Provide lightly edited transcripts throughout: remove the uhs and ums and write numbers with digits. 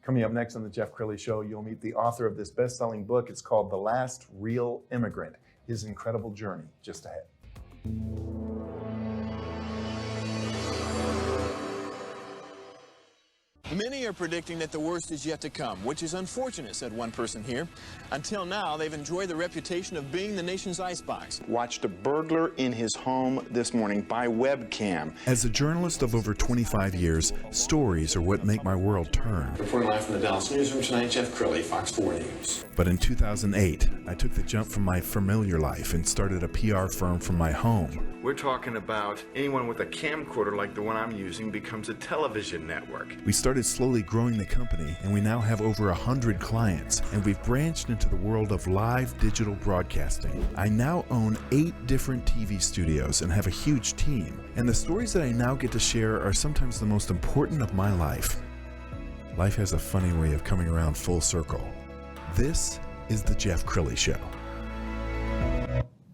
Coming up next on the Jeff Crilley Show, you'll meet the author of this best-selling book. It's called The Last Real Immigrant, his incredible journey just ahead. Many are predicting that the worst is yet to come, which is unfortunate, said one person here. Until now, they've enjoyed the reputation of being the nation's icebox. Watched a burglar in his home this morning by webcam. As a journalist of over 25 years, stories are what make my world turn. Reporting live from the Dallas newsroom tonight, Jeff Crilley, Fox 4 News. But in 2008, I took the jump from my familiar life and started a PR firm from my home. We're talking about anyone with a camcorder like the one I'm using becomes a television network. We started slowly growing the company, and we now have over 100 clients, and we've branched into the world of live digital broadcasting. I now own 8 different TV studios and have a huge team, and the stories that I now get to share are sometimes the most important of my life. Life has a funny way of coming around full circle. This is the Jeff Crilley Show.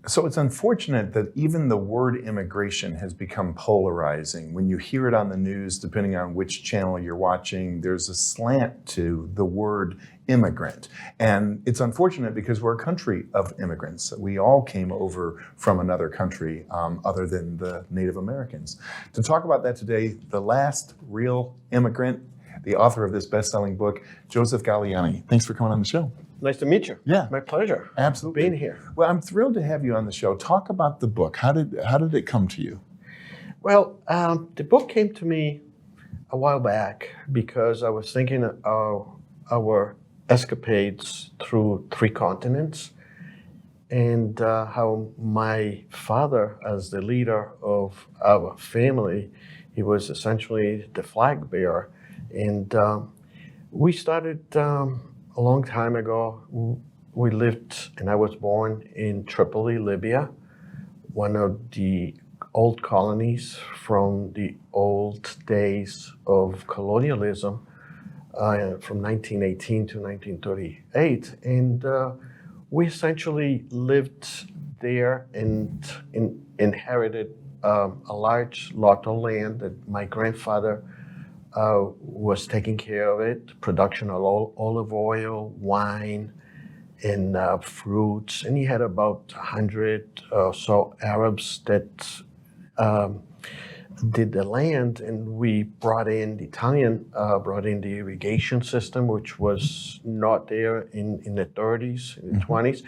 So it's unfortunate that even the word immigration has become polarizing. When you hear it on the news, depending on which channel you're watching, there's a slant to the word immigrant. And it's unfortunate because we're a country of immigrants. We all came over from another country other than the Native Americans. To talk about that today, The Last Real Immigrant, the author of this best-selling book, Joseph Galliani. Thanks for coming on the show. Nice to meet you. Yeah. My pleasure. Absolutely. Being here. Well, I'm thrilled to have you on the show. Talk about the book. How did it come to you? Well, the book came to me a while back because I was thinking of our escapades through 3 continents and how my father, as the leader of our family, he was essentially the flag bearer. And we started a long time ago. We lived, and I was born in Tripoli, Libya, one of the old colonies from the old days of colonialism from 1918 to 1938. And we essentially lived there and inherited a large lot of land that my grandfather was taking care of it, production of olive oil, wine, and fruits. And he had about 100 or so Arabs that did the land, and we brought in, the Italian brought in the irrigation system, which was not there in the 30s, in the 20s.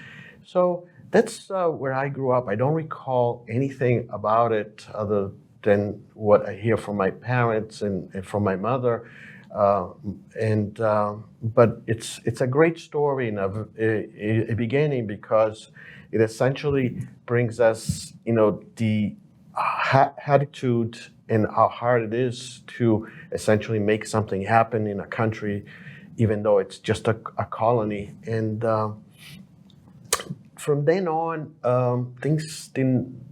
So that's where I grew up. I don't recall anything about it other than what I hear from my parents and from my mother, but it's a great story and a beginning because it essentially brings us, the attitude and how hard it is to essentially make something happen in a country, even though it's just a colony. And from then on, things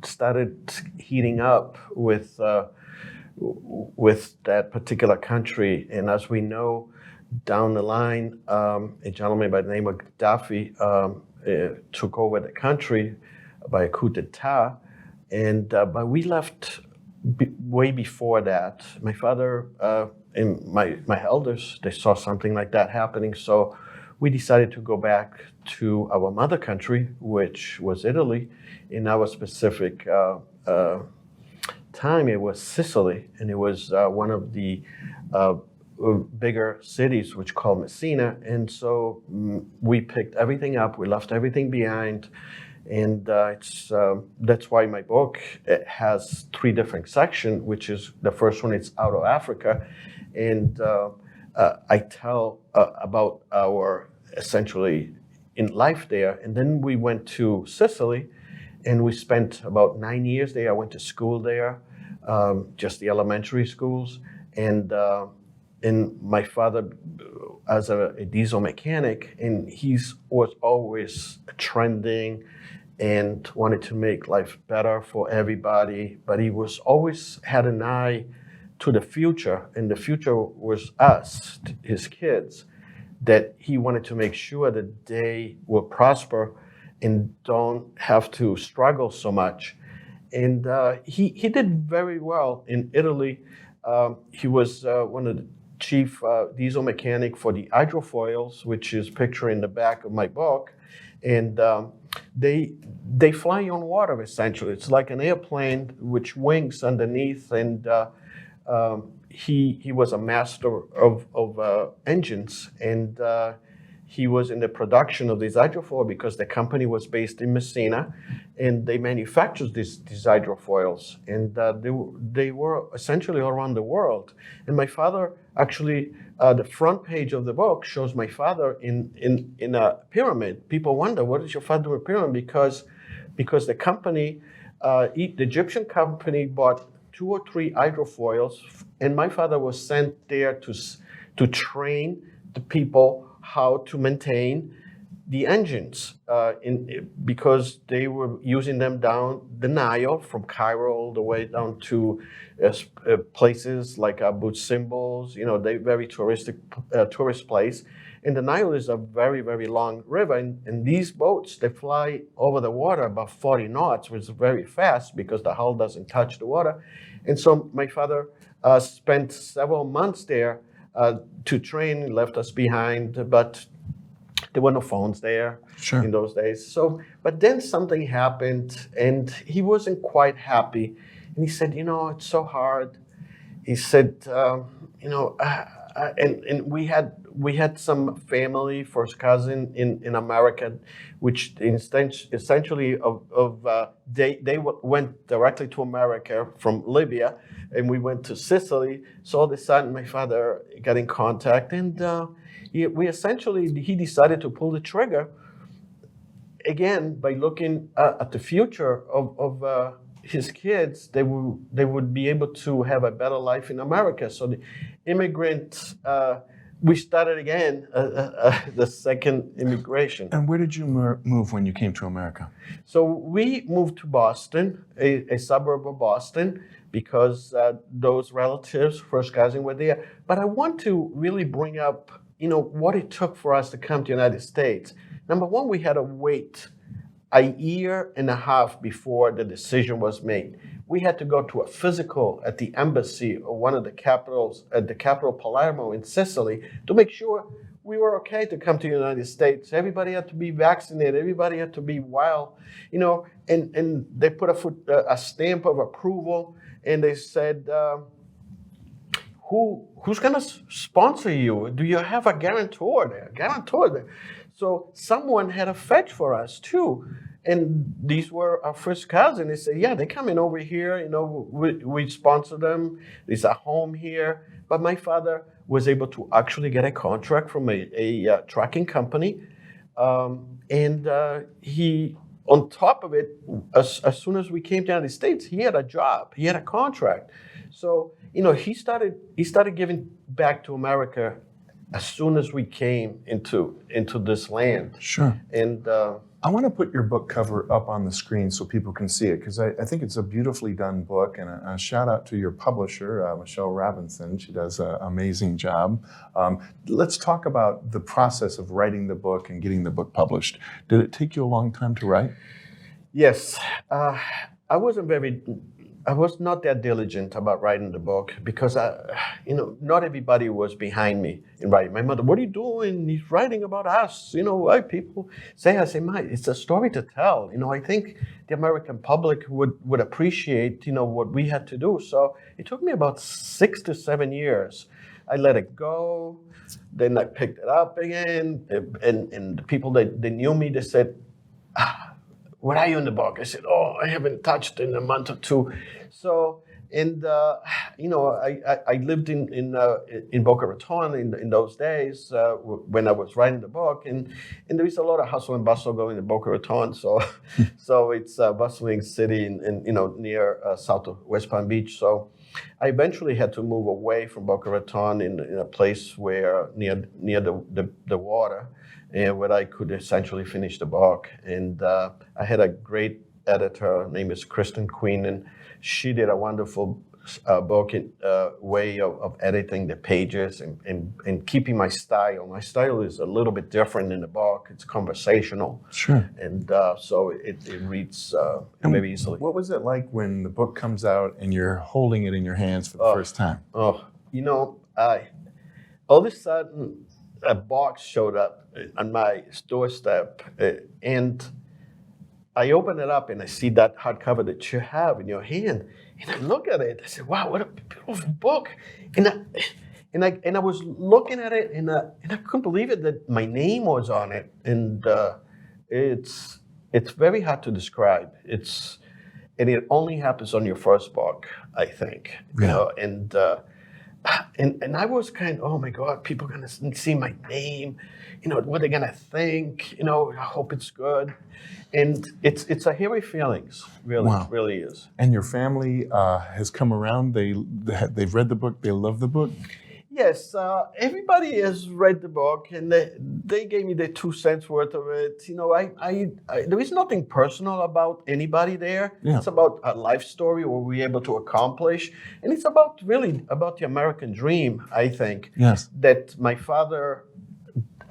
started heating up with that particular country. And as we know, down the line, a gentleman by the name of Gaddafi took over the country by a coup d'etat. And but we left way before that. My father and my elders, they saw something like that happening. So we decided to go back to our mother country, which was Italy. In our specific time, it was Sicily, and it was one of the bigger cities, which called Messina. And so we picked everything up, we left everything behind, and that's why my book has 3 different sections, which is the first one is out of Africa, and I tell about our essentially in life there. And then we went to Sicily, and we spent about 9 years there. I went to school there, just the elementary schools, and my father as a diesel mechanic, and he was always trending and wanted to make life better for everybody, but he was always had an eye to the future, and the future was us, his kids, that he wanted to make sure that they will prosper and don't have to struggle so much. And he did very well in Italy. He was one of the chief diesel mechanic for the hydrofoils, which is pictured in the back of my book. And they fly on water, essentially. It's like an airplane with wings underneath. And he was a master of engines. And he was in the production of these hydrofoils because the company was based in Messina, and they manufactured these hydrofoils, and they were essentially all around the world. And my father actually, the front page of the book shows my father in a pyramid. People wonder, what is your father doing a pyramid? Because the company, the Egyptian company, bought 2 or 3 hydrofoils, and my father was sent there to train the people how to maintain the engines because they were using them down the Nile from Cairo all the way down to places like Abu Simbel, they very tourist place. And the Nile is a very, very long river, and these boats, they fly over the water about 40 knots, which is very fast because the hull doesn't touch the water. And so my father spent several months there to train, left us behind, but there were no phones there in those days. So, but then something happened, and he wasn't quite happy. And he said, it's so hard. He said, and we had some family, first cousin in America, which essentially they went directly to America from Libya, and we went to Sicily. So all of a sudden, my father got in contact, and he decided to pull the trigger again by looking at the future of his kids. They would be able to have a better life in America. So the immigrants, we started again the second immigration. And where did you move when you came to America? So we moved to Boston, a suburb of Boston, because those relatives, first cousin, were there. But I want to really bring up, what it took for us to come to the United States. Number one, we had to wait a year and a half before the decision was made. We had to go to a physical at the embassy of one of the capitals, at the capital Palermo in Sicily, to make sure we were okay to come to the United States. Everybody had to be vaccinated. Everybody had to be well, and they put a stamp of approval, and they said, who's going to sponsor you? Do you have a guarantor there? So someone had a fetch for us too. And these were our first cousins. They said, yeah, they're coming over here. We sponsor them. There's a home here. But my father was able to actually get a contract from a trucking company. And he, on top of it, as soon as we came to the United States, he had a job. He had a contract. So, he started giving back to America as soon as we came into this land. Sure. And I want to put your book cover up on the screen so people can see it, because I think it's a beautifully done book, and a shout out to your publisher, Michelle Robinson. She does an amazing job. Let's talk about the process of writing the book and getting the book published. Did it take you a long time to write? Yes. I was not that diligent about writing the book because, not everybody was behind me in writing. My mother, what are you doing? He's writing about us. White people say, it's a story to tell. I think the American public would appreciate, what we had to do. So it took me about 6 to 7 years. I let it go. Then I picked it up again. And the people that they knew me, they said, what are you in the book? I said, I haven't touched in a month or 2. So, and I lived in Boca Raton in those days when I was writing the book, and there is a lot of hustle and bustle going to Boca Raton. So, so it's a bustling city in near south of West Palm Beach. So, I eventually had to move away from Boca Raton in a place where near the water, and where I could essentially finish the book. And I had a great editor, her name is Kristen Queen, and she did a wonderful way of editing the pages and keeping my style. My style is a little bit different in the book. It's conversational. Sure. And so it reads very easily. What was it like when the book comes out and you're holding it in your hands for the first time? all of a sudden, a box showed up on my doorstep, and I open it up and I see that hardcover that you have in your hand, and I look at it. I said, "Wow, what a beautiful book!" And I was looking at it, and I couldn't believe it that my name was on it. And it's very hard to describe. And it only happens on your first book, I think. You know, and I was kind of, oh my God, people are gonna see my name. You know, what are they gonna think? You know, I hope it's good. And it's a hairy feelings, really, Wow. really is. And your family has come around. They've read the book. They love the book. Yes, everybody has read the book, and they gave me the 2 cents worth of it. You know, I there is nothing personal about anybody there. Yeah. It's about a life story, what we're able to accomplish, and it's about really about the American dream. I think Yes. that my father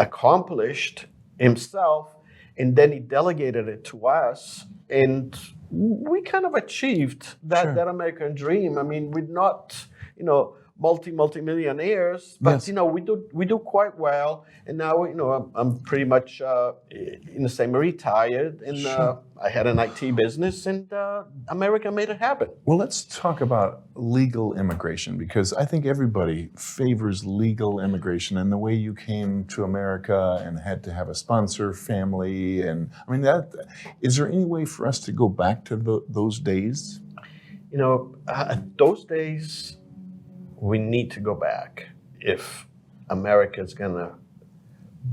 accomplished himself, and then he delegated it to us, and we kind of achieved that Sure. that American dream. I mean, we're not, you know, multi-millionaires, but Yes. you know, we do quite well. And now, you know, I'm pretty much in the same retired, and Sure. I had an IT business, and America made it happen. Well, let's talk about legal immigration, because I think everybody favors legal immigration, and the way you came to America and had to have a sponsor family. And I mean, is there any way for us to go back to those days? You know, those days, we need to go back if America is gonna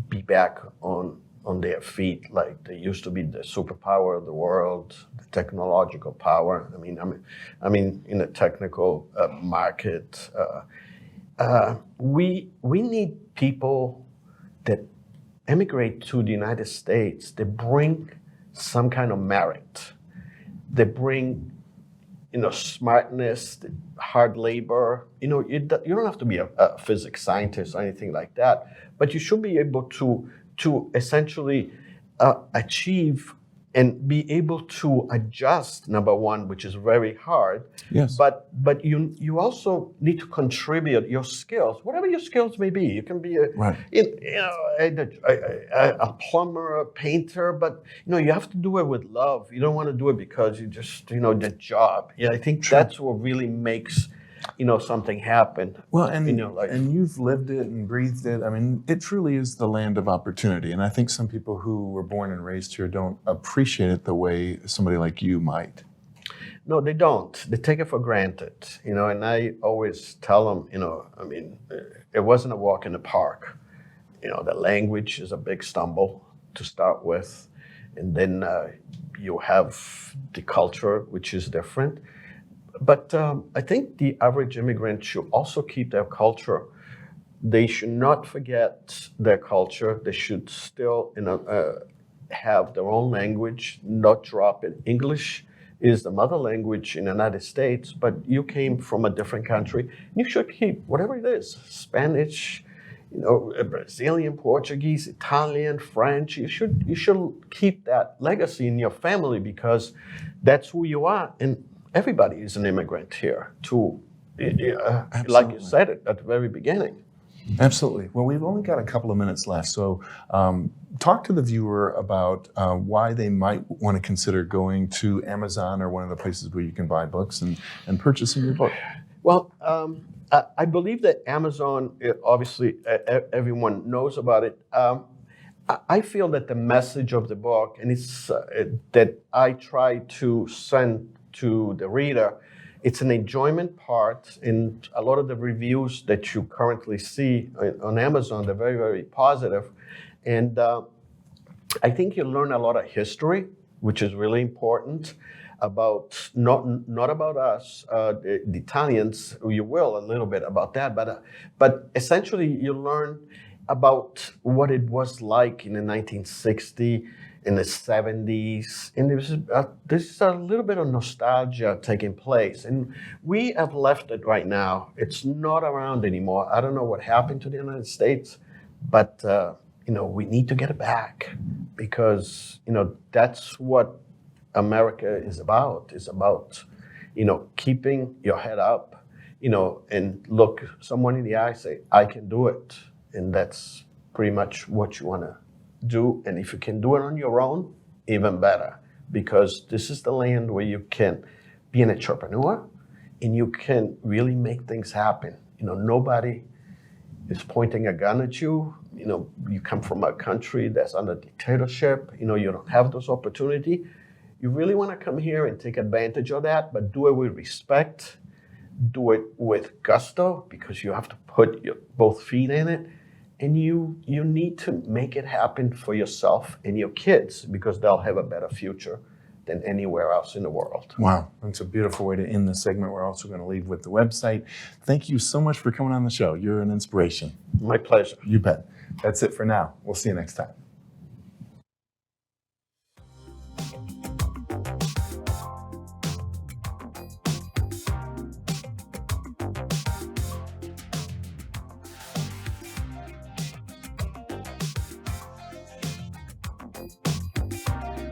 be back on their feet like they used to be, the superpower of the world, the technological power. I mean, in the technical market, we need people that immigrate to the United States. They bring some kind of merit. They bring, you know, smartness, hard labor. You know, you don't have to be a physics scientist or anything like that, but you should be able to essentially achieve and be able to adjust, number one, which is very hard. Yes. But you also need to contribute your skills, whatever your skills may be. You can be Right. a plumber, a painter, but you know, you have to do it with love. You don't want to do it because you just, you know, the job. Yeah, I think that's what really makes, you know, something happen. Well, and in your life. and you've lived it and breathed it. I mean, it truly is the land of opportunity. And I think some people who were born and raised here don't appreciate it the way somebody like you might. No, they don't. They take it for granted, you know. And I always tell them, you know, I mean, it wasn't a walk in the park. You know, the language is a big stumble to start with, and then you have the culture, which is different. But I think the average immigrant should also keep their culture. They should not forget their culture. They should still, you know, have their own language, not drop it. English is the mother language in the United States, but you came from a different country. You should keep whatever it is, Spanish, you know, Brazilian, Portuguese, Italian, French. You should keep that legacy in your family, because that's who you are. And everybody is an immigrant here, too. Like you said at the very beginning. Absolutely. Well, we've only got a couple of minutes left, so talk to the viewer about why they might want to consider going to Amazon or one of the places where you can buy books and purchasing your book. Well, I believe that Amazon, obviously, everyone knows about it. I feel that the message of the book, and it's that I try to send to the reader, it's an enjoyment part. And a lot of the reviews that you currently see on Amazon, they're very, very positive. And I think you learn a lot of history, which is really important, about not about us, the Italians. You will a little bit about that, but essentially you learn about what it was like in the 1960s, in the 70s, and there's a little bit of nostalgia taking place, and we have left it right now. It's not around anymore. I don't know what happened to the United States, but you know, we need to get it back, because you know, that's what America is about. It's about, you know, keeping your head up, and look someone in the eye, say, I can do it. And that's pretty much what you want to do. And if you can do it on your own, even better, because this is the land where you can be an entrepreneur and you can really make things happen. Nobody is pointing a gun at you. You come from a country that's under dictatorship. You don't have those opportunities. You really want to come here and take advantage of that, but do it with respect. Do it with gusto, because you have to put your both feet in it. And you need to make it happen for yourself and your kids, because they'll have a better future than anywhere else in the world. Wow, that's a beautiful way to end the segment. We're also going to leave with the website. Thank you so much for coming on the show. You're an inspiration. My pleasure. You bet. That's it for now. We'll see you next time.